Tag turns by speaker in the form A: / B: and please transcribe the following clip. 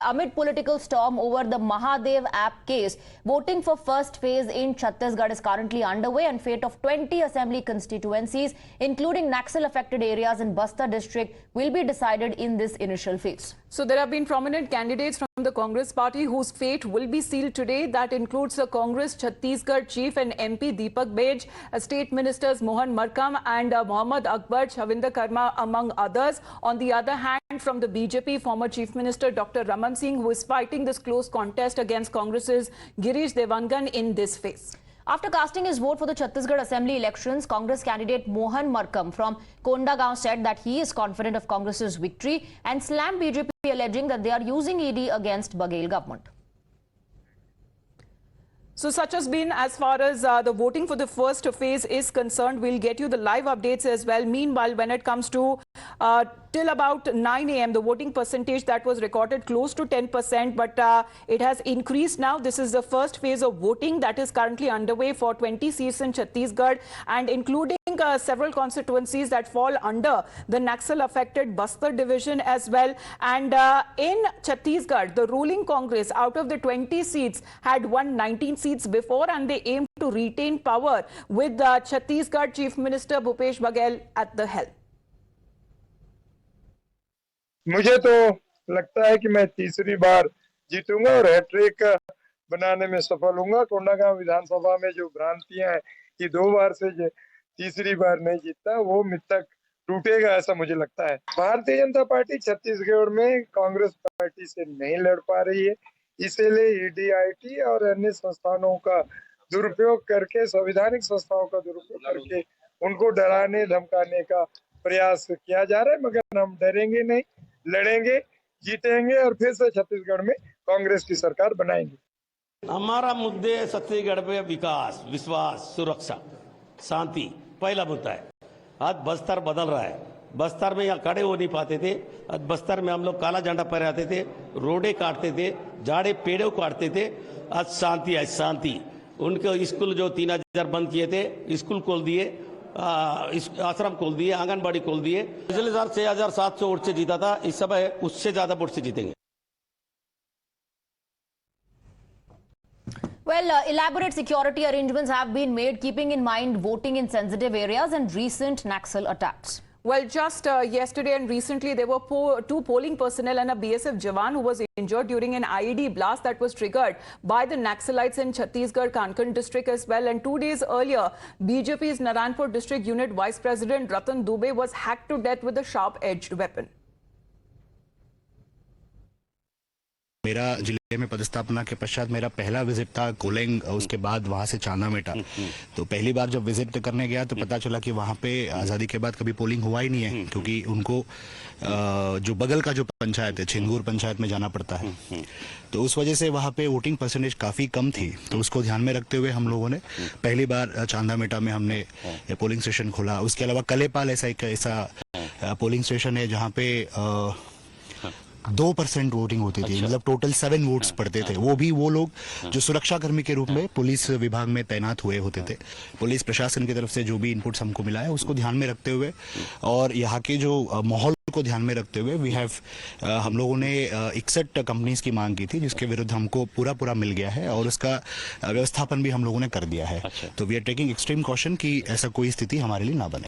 A: Amid political storm over the Mahadev app case, voting for first phase in Chhattisgarh is currently underway and fate of 20 assembly constituencies, including Naxal-affected areas in Bastar district, will be decided in this initial phase.
B: So there have been prominent candidates from the Congress party whose fate will be sealed today. That includes the Congress Chhattisgarh chief and MP Deepak Bej, state ministers Mohan Markam and Mohammad Akbar Chavinder Karma, among others. On the other hand, from the BJP, former Chief Minister Dr. Raman Singh, who is fighting this close contest against Congress's Girish Devangan in this phase.
A: After casting his vote for the Chhattisgarh Assembly elections, Congress candidate Mohan Markam from Kondagaon said that he is confident of Congress's victory and slammed BJP, alleging that they are using ED against Baghel government.
B: So such has been as far as the voting for the first phase is concerned. We'll get you the live updates as well. Meanwhile, when it comes to till about 9 a.m., the voting percentage that was recorded close to 10%, but it has increased now. This is the first phase of voting that is currently underway for 20 seats in Chhattisgarh, and including several constituencies that fall under the Naxal-affected Bastar division as well. And in Chhattisgarh, the ruling Congress, out of the 20 seats, had won 19 seats before, and they aim to retain power with Chhattisgarh Chief Minister Bhupesh Baghel at the helm.
C: मुझे तो लगता है कि मैं तीसरी बार जीतूंगा और hat trick बनाने में सफल होऊंगा। कोंडागांव विधानसभा में जो भ्रांतियां हैं कि 2 बार से तीसरी बार नहीं जीतता, वो मिथक टूटेगा, ऐसा मुझे लगता है। भारतीय जनता पार्टी छत्तीसगढ़ में कांग्रेस पार्टी से नहीं लड़ पा रही है, इसीलिए ईडीआईटी और अन्य संस्थानों का दुरुपयोग करके, संवैधानिक संस्थाओं का दुरुपयोग करके उनको डराने धमकाने का प्रयास किया जा रहा है। मगर हम डरेंगे नहीं, लड़ेंगे, जीतेंगे और फिर से छत्तीसगढ़ में कांग्रेस की सरकार बनाएंगे।
D: हमारा मुद्दे छत्तीसगढ़ पे विकास, विश्वास, सुरक्षा, शांति पहला मुद्दा है। आज बस्तर बदल रहा है। बस्तर में यहाँ खड़े हो नहीं पाते थे। आज बस्तर में हम लोग काला झंडा फहराते थे, रोडे काटते थे, झाड़े पेड़ों काटते थे। आज शांति है, शांति। उनके स्कूल जो 3000 बंद किए थे, स्कूल खोल दिए, आश्रम खोल दिए, आंगनबाड़ी खोल दिए। पिछले साल 6700 वोट से जीता था, इस समय उससे ज्यादा वोट से जीतेंगे।
A: Well, elaborate security arrangements have been made, keeping in mind voting in sensitive areas and recent Naxal attacks.
B: Well, just yesterday and recently, there were 2 polling personnel and a BSF Jawan who was injured during an IED blast that was triggered by the Naxalites in Chhattisgarh Kankan district as well. And 2 days earlier, BJP's Naranpur district unit vice president Ratan Dubey was hacked to death with a sharp-edged weapon.
E: मेरा जिले में पदस्थापना के पश्चात मेरा पहला visit था कोलेंग, उसके बाद वहां से चांदा मेटा। तो पहली बार जब विजिट करने गया तो पता चला कि वहां पे आज़ादी के बाद कभी पोलिंग हुआ ही नहीं है, क्योंकि उनको जो बगल का जो पंचायत है, छिंदगुर पंचायत में जाना पड़ता है। तो उस वजह से वहां पे वोटिंग परसेंटेज काफ़ी कम थी। तो उसको ध्यान में रखते हुए हम लोगों ने पहली बार चांदा मेटा में हमने पोलिंग स्टेशन खोला। उसके अलावा कलेपाल ऐसा पोलिंग स्टेशन है जहाँ पे 2% वोटिंग होती थी। मतलब टोटल 7 वोट्स पड़ते थे। वो भी वो लोग जो सुरक्षा कर्मी के रूप में पुलिस विभाग में तैनात हुए होते थे। पुलिस प्रशासन की तरफ से जो भी इनपुट्स हमको मिला है उसको ध्यान में रखते हुए और यहाँ के जो माहौल को ध्यान में रखते हुए हम लोगों ने 61 कंपनीज की मांग की थी, जिसके विरुद्ध हमको पूरा मिल गया है और उसका व्यवस्थापन भी हम लोगों ने कर दिया है। तो we are taking extreme caution कि ऐसा कोई स्थिति हमारे लिए ना बने।